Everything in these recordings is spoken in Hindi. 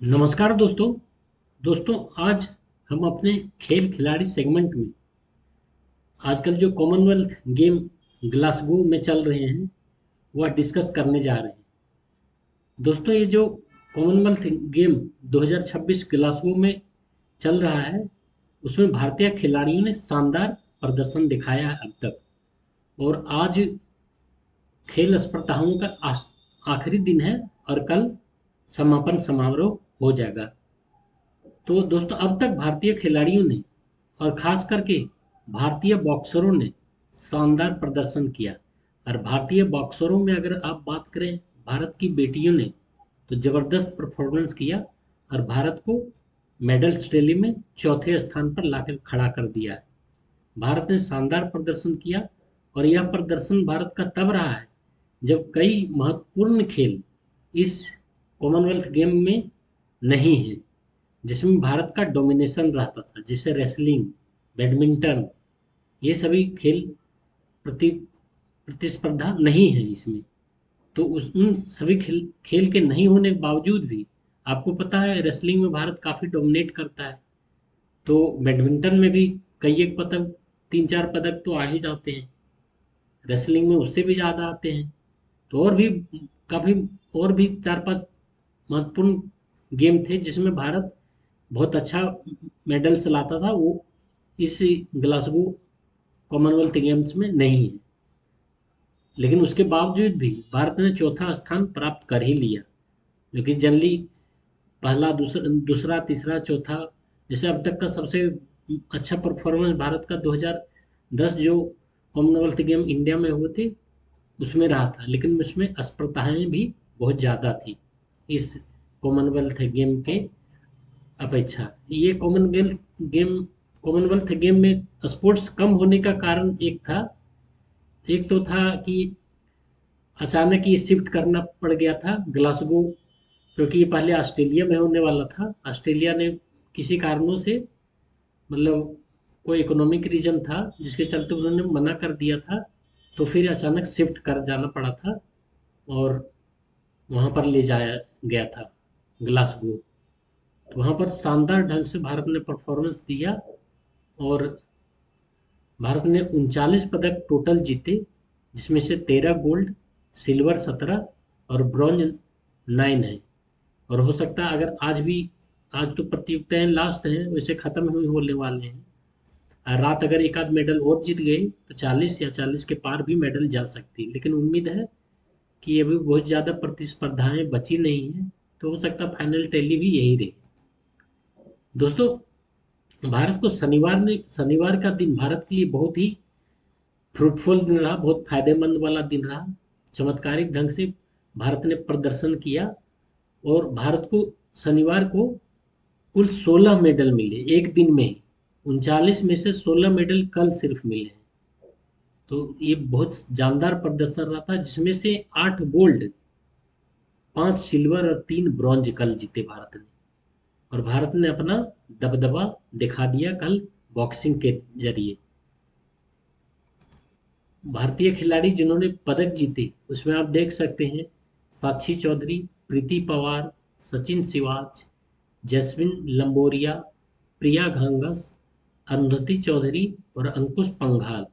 नमस्कार दोस्तों। आज हम अपने खेल खिलाड़ी सेगमेंट में आजकल जो कॉमनवेल्थ गेम ग्लासगो में चल रहे हैं वह डिस्कस करने जा रहे हैं। दोस्तों, ये जो कॉमनवेल्थ गेम 2026 ग्लासगो में चल रहा है उसमें भारतीय खिलाड़ियों ने शानदार प्रदर्शन दिखाया है अब तक। और आज खेल स्पर्धाओं का आखिरी दिन है और कल समापन समारोह हो जाएगा। तो दोस्तों, अब तक भारतीय खिलाड़ियों ने और खास करके भारतीय बॉक्सरों ने शानदार प्रदर्शन किया। और भारतीय बॉक्सरों में अगर आप बात करें, भारत की बेटियों ने तो ज़बरदस्त परफॉर्मेंस किया और भारत को मेडल टैली में चौथे स्थान पर लाकर खड़ा कर दिया है। भारत ने शानदार प्रदर्शन किया और यह प्रदर्शन भारत का तब रहा है जब कई महत्वपूर्ण खेल इस कॉमनवेल्थ गेम में नहीं है, जिसमें भारत का डोमिनेशन रहता था, जैसे रेसलिंग, बैडमिंटन। ये सभी खेल प्रति प्रतिस्पर्धा नहीं है इसमें। तो उस उन सभी खेल खेल के नहीं होने के बावजूद भी आपको पता है रेसलिंग में भारत काफ़ी डोमिनेट करता है। तो बैडमिंटन में भी कई एक पदक, तीन चार पदक तो आ ही जाते हैं। रेसलिंग में उससे भी ज़्यादा आते हैं। तो और भी काफ़ी और भी चार पांच महत्वपूर्ण गेम थे जिसमें भारत बहुत अच्छा मेडल्स लाता था। वो इस ग्लासगो कॉमनवेल्थ गेम्स में नहीं है, लेकिन उसके बावजूद भी भारत ने चौथा स्थान प्राप्त कर ही लिया, जो कि जनरली पहला दूसरा दूसरा तीसरा चौथा, जैसे अब तक का सबसे अच्छा परफॉर्मेंस भारत का 2010 जो कॉमनवेल्थ गेम इंडिया में हुए थे उसमें रहा था। लेकिन उसमें अस्पर्धाएं भी बहुत ज़्यादा थी इस कॉमनवेल्थ गेम के अपेक्षा। ये कॉमनवेल्थ गेम में स्पोर्ट्स कम होने का कारण एक तो था कि अचानक ये शिफ्ट करना पड़ गया था ग्लासगो, क्योंकि ये पहले ऑस्ट्रेलिया में होने वाला था। ऑस्ट्रेलिया ने किसी कारणों से, मतलब कोई इकोनॉमिक रीजन था जिसके चलते उन्होंने मना कर दिया था। तो फिर अचानक शिफ्ट कर जाना पड़ा था और वहाँ पर ले जाया गया था ग्लासगो। तो वहाँ पर शानदार ढंग से भारत ने परफॉर्मेंस दिया और भारत ने 39 पदक टोटल जीते, जिसमें से 13 गोल्ड, सिल्वर 17 और ब्रॉन्ज 9 है। और हो सकता है अगर आज तो प्रतियोगिताएं लास्ट हैं, वैसे खत्म हुई होने वाले हैं। और रात अगर एक आध मेडल और जीत गए तो 40 या 40 के पार भी मेडल जा सकती है। लेकिन उम्मीद है कि अभी बहुत ज़्यादा प्रतिस्पर्धाएं बची नहीं हैं, तो हो सकता है फाइनल टैली भी यही रहे। दोस्तों, भारत को शनिवार का दिन भारत के लिए बहुत ही फ्रूटफुल दिन रहा, बहुत फायदेमंद वाला दिन रहा। चमत्कारिक ढंग से भारत ने प्रदर्शन किया और भारत को शनिवार को कुल 16 मेडल मिले एक दिन में ही। 39 में से 16 मेडल कल सिर्फ मिले हैं। तो ये बहुत जानदार प्रदर्शन रहा था, जिसमें से 8 गोल्ड, 5 सिल्वर और 3 ब्रॉन्ज कल जीते भारत ने। और भारत ने अपना दबदबा दिखा दिया कल बॉक्सिंग के जरिए। भारतीय खिलाड़ी जिन्होंने पदक जीते उसमें आप देख सकते हैं साक्षी चौधरी, प्रीति पवार, सचिन सिवाच, जैस्मिन लंबोरिया, प्रिया घांगस, अरुंधति चौधरी और अंकुश पंघाल।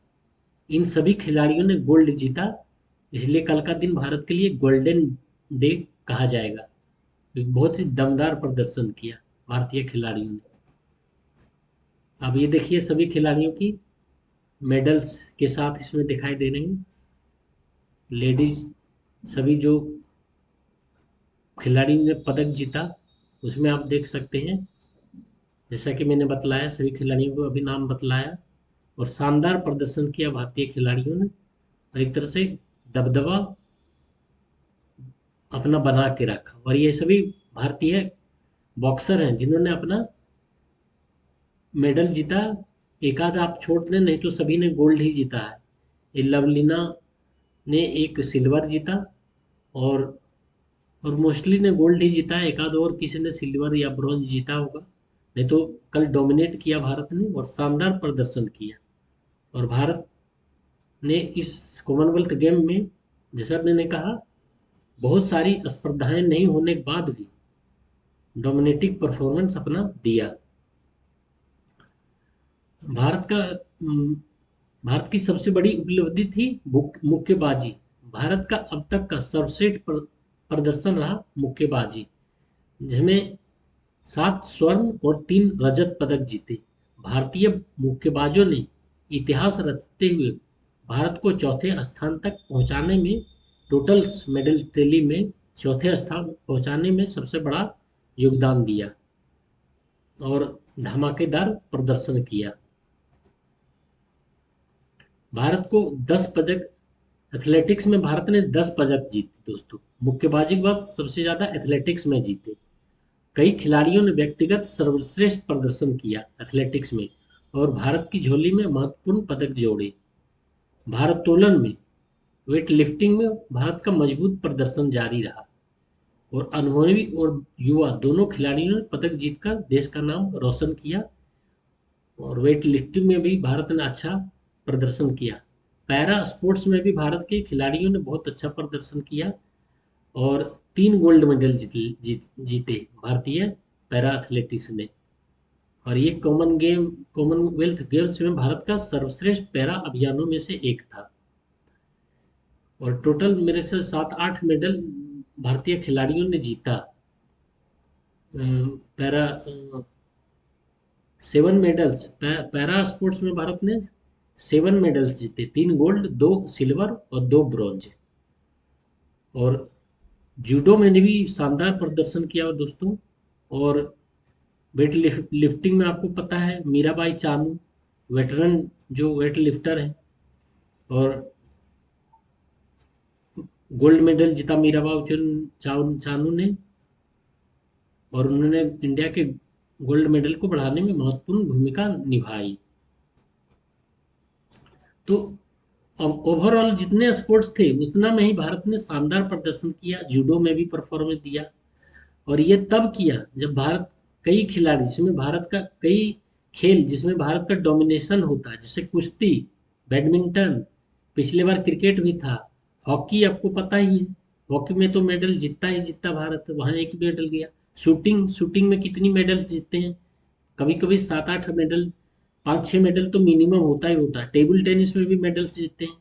इन सभी खिलाड़ियों ने गोल्ड जीता, इसलिए कल का दिन भारत के लिए गोल्डन डे कहा जाएगा। बहुत ही दमदार प्रदर्शन किया भारतीय खिलाड़ियों ने। अब ये देखिए सभी खिलाड़ियों की मेडल्स के साथ इसमें दिखाई दे रहे हैं। लेडीज सभी जो खिलाड़ी ने पदक जीता उसमें आप देख सकते हैं, जैसा कि मैंने बतलाया, सभी खिलाड़ियों को अभी नाम बतलाया। और शानदार प्रदर्शन किया भारतीय खिलाड़ियों ने और एक तरह से दबदबा अपना बना के रखा। और ये सभी भारतीय बॉक्सर हैं जिन्होंने अपना मेडल जीता। एक आध आप छोड़ दें, नहीं तो सभी ने गोल्ड ही जीता है। ये लवलीना ने एक सिल्वर जीता और मोस्टली ने गोल्ड ही जीता है। एक आध और किसी ने सिल्वर या ब्रॉन्ज जीता होगा। नहीं तो कल डोमिनेट किया भारत ने और शानदार प्रदर्शन किया। और भारत ने इस कॉमनवेल्थ गेम में, जैसा मैंने कहा, बहुत सारी स्पर्धाएं नहीं होने के बाद भी डोमिनेटिंग परफॉर्मेंस अपना दिया। भारत का भारत की सबसे बड़ी उपलब्धि थी मुक्केबाजी। भारत का अब तक का सर्वश्रेष्ठ प्रदर्शन रहा मुक्केबाजी, जिसमें 7 स्वर्ण और 3 रजत पदक जीते। भारतीय मुक्केबाजों ने इतिहास रचते हुए भारत को चौथे स्थान तक पहुंचाने में, टोटल मेडल टैली में चौथे स्थान पहुंचाने में सबसे बड़ा योगदान दिया और धमाकेदार प्रदर्शन किया। भारत को 10 पदक, एथलेटिक्स में भारत ने 10 पदक जीते दोस्तों। मुक्केबाजी के बाद सबसे ज़्यादा एथलेटिक्स में जीते। कई खिलाड़ियों ने व्यक्तिगत सर्वश्रेष्ठ प्रदर्शन किया एथलेटिक्स में और भारत की झोली में महत्वपूर्ण पदक जोड़े। भारोत्तोलन में, वेट लिफ्टिंग में भारत का मजबूत प्रदर्शन जारी रहा और अनुभवी और युवा दोनों खिलाड़ियों ने पदक जीतकर देश का नाम रोशन किया। और वेट लिफ्टिंग में भी भारत ने अच्छा प्रदर्शन किया। पैरा स्पोर्ट्स में भी भारत के खिलाड़ियों ने बहुत अच्छा प्रदर्शन किया और 3 गोल्ड मेडल जीते भारतीय पैरा एथलेटिक्स ने। और ये कॉमनवेल्थ गेम्स में भारत का सर्वश्रेष्ठ पैरा अभियानों में से एक था। और टोटल मेरे से 7-8 मेडल भारतीय खिलाड़ियों ने जीता। पैरा 7 मेडल्स, पैरा स्पोर्ट्स में भारत ने 7 मेडल्स जीते, 3 गोल्ड, 2 सिल्वर और 2 ब्रॉन्ज। और जूडो में भी शानदार प्रदर्शन किया दोस्तों। और वेट लिफ्टिंग में आपको पता है मीराबाई चानू वेटरन जो वेट लिफ्टर है और गोल्ड मेडल जीता मीराबाई चानू ने। और उन्होंने इंडिया के गोल्ड मेडल को बढ़ाने में महत्वपूर्ण भूमिका निभाई। तो अब ओवरऑल जितने स्पोर्ट्स थे उतना में ही भारत ने शानदार प्रदर्शन किया। जूडो में भी परफॉर्मेंस दिया और ये तब किया जब भारत कई खिलाड़ी, जिसमें भारत का कई खेल जिसमें भारत का डोमिनेशन होता है, जैसे कुश्ती, बैडमिंटन, पिछले बार क्रिकेट भी था, हॉकी आपको पता ही है, हॉकी में तो मेडल जीतता ही जीतता भारत, वहाँ एक मेडल गया। शूटिंग में कितनी मेडल्स जीतते हैं, कभी कभी 7-8 मेडल, 5-6 मेडल तो मिनिमम होता ही होता है। टेबल टेनिस में भी मेडल्स जीतते हैं।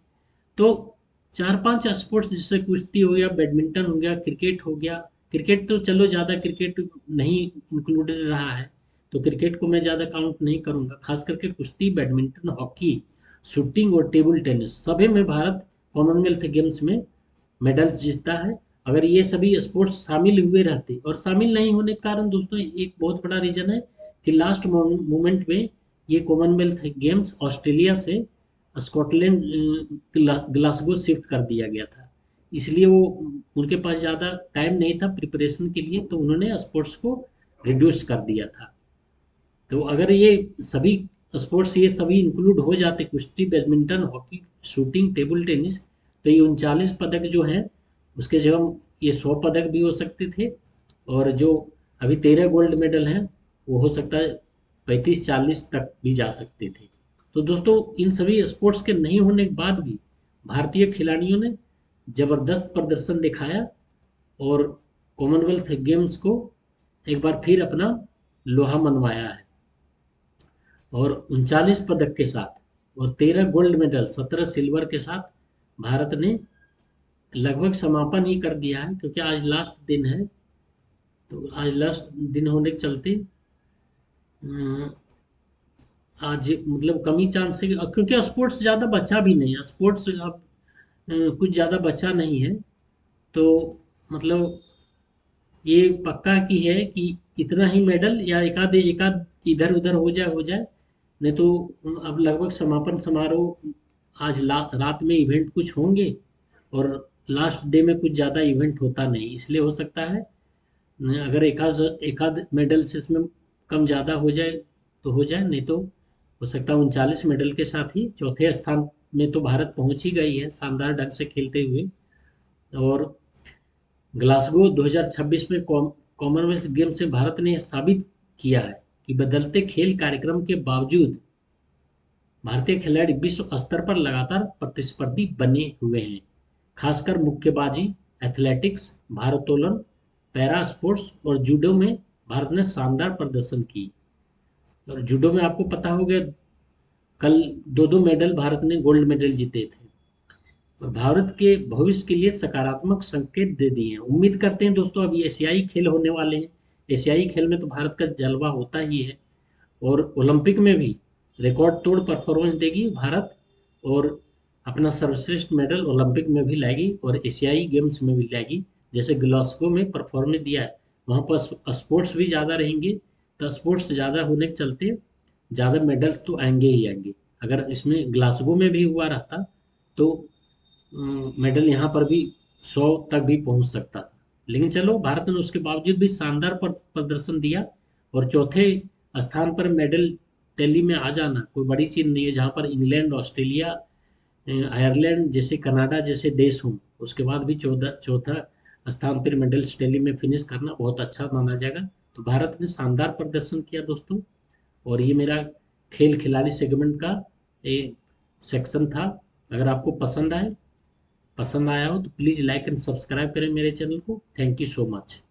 तो 4-5 स्पोर्ट्स जैसे कुश्ती हो गया, बैडमिंटन हो गया, क्रिकेट हो गया। क्रिकेट तो चलो ज़्यादा क्रिकेट नहीं इंक्लूडेड रहा है, तो क्रिकेट को मैं ज़्यादा काउंट नहीं करूँगा। खास करके कुश्ती, बैडमिंटन, हॉकी, शूटिंग और टेबल टेनिस सभी में भारत कॉमनवेल्थ गेम्स में मेडल्स जीतता है। अगर ये सभी स्पोर्ट्स शामिल हुए रहते, और शामिल नहीं होने के कारण दोस्तों एक बहुत बड़ा रीज़न है कि लास्ट मोमेंट में ये कॉमनवेल्थ गेम्स ऑस्ट्रेलिया से स्कॉटलैंड ग्लासगो शिफ्ट कर दिया गया था। इसलिए वो उनके पास ज़्यादा टाइम नहीं था प्रिपरेशन के लिए, तो उन्होंने स्पोर्ट्स को रिड्यूस कर दिया था। तो अगर ये सभी स्पोर्ट्स ये सभी इंक्लूड हो जाते, कुश्ती, badminton, hockey, shooting, table tennis, तो ये 39 पदक जो हैं उसके जगह ये 100 पदक भी हो सकते थे। और जो अभी 13 गोल्ड मेडल हैं वो हो सकता है 35-40 तक भी जा सकते थे। तो दोस्तों इन सभी स्पोर्ट्स के नहीं होने के बाद भी भारतीय खिलाड़ियों ने जबरदस्त प्रदर्शन दिखाया और कॉमनवेल्थ गेम्स को एक बार फिर अपना लोहा मनवाया है। और 39 पदक के साथ और 13 गोल्ड मेडल, 17 सिल्वर के साथ भारत ने लगभग समापन ही कर दिया है, क्योंकि आज लास्ट दिन है। तो आज लास्ट दिन होने के चलते आज मतलब कम ही चांस है, क्योंकि स्पोर्ट्स ज़्यादा बचा भी नहीं है। स्पोर्ट्स अब कुछ ज़्यादा बचा नहीं है। तो मतलब ये पक्का की है कि इतना ही मेडल या एकाध एकाध इधर उधर हो जाए, नहीं तो अब लगभग समापन समारोह आज रात में इवेंट कुछ होंगे और लास्ट डे में कुछ ज़्यादा इवेंट होता नहीं, इसलिए हो सकता है अगर एकाध एकाध मेडल से इसमें कम ज़्यादा हो जाए तो हो जाए, नहीं तो हो सकता है 39 मेडल के साथ ही चौथे स्थान में तो भारत पहुंच ही गई है शानदार ढंग से खेलते हुए। और ग्लासगो 2026 में कॉमनवेल्थ गेम्स में भारत ने यह साबित किया है कि बदलते खेल कार्यक्रम के बावजूद भारतीय खिलाड़ी विश्व स्तर पर लगातार प्रतिस्पर्धी बने हुए हैं। खासकर मुक्केबाजी, एथलेटिक्स, भारोत्तोलन, पैरा स्पोर्ट्स और जूडो में भारत ने शानदार प्रदर्शन की। और जूडो में आपको पता हो गया, कल दो दो मेडल भारत ने गोल्ड मेडल जीते थे और भारत के भविष्य के लिए सकारात्मक संकेत दे दिए हैं। उम्मीद करते हैं दोस्तों, अभी एशियाई खेल होने वाले हैं। एशियाई खेल में तो भारत का जलवा होता ही है और ओलंपिक में भी रिकॉर्ड तोड़ परफॉर्मेंस देगी भारत और अपना सर्वश्रेष्ठ मेडल ओलंपिक में भी लाएगी और एशियाई गेम्स में भी लाएगी। जैसे ग्लासगो में परफॉर्मेंस दिया है, वहाँ पर स्पोर्ट्स भी ज़्यादा रहेंगे, तो स्पोर्ट्स ज़्यादा होने के चलते ज़्यादा मेडल्स तो आएंगे ही आएंगे। अगर इसमें ग्लासगो में भी हुआ रहता तो मेडल यहाँ पर भी 100 तक भी पहुँच सकता था। लेकिन चलो, भारत ने उसके बावजूद भी शानदार प्रदर्शन दिया और चौथे स्थान पर मेडल टैली में आ जाना कोई बड़ी चीज़ नहीं है। जहाँ पर इंग्लैंड, ऑस्ट्रेलिया, आयरलैंड जैसे, कनाडा जैसे देश हों, उसके बाद भी चौथा स्थान पर मेडल्स टैली में फिनिश करना बहुत अच्छा माना जाएगा। तो भारत ने शानदार प्रदर्शन किया दोस्तों। और ये मेरा खेल खिलाड़ी सेगमेंट का एक सेक्शन था। अगर आपको पसंद आया हो तो प्लीज़ लाइक एंड सब्सक्राइब करें मेरे चैनल को। Thank you so much.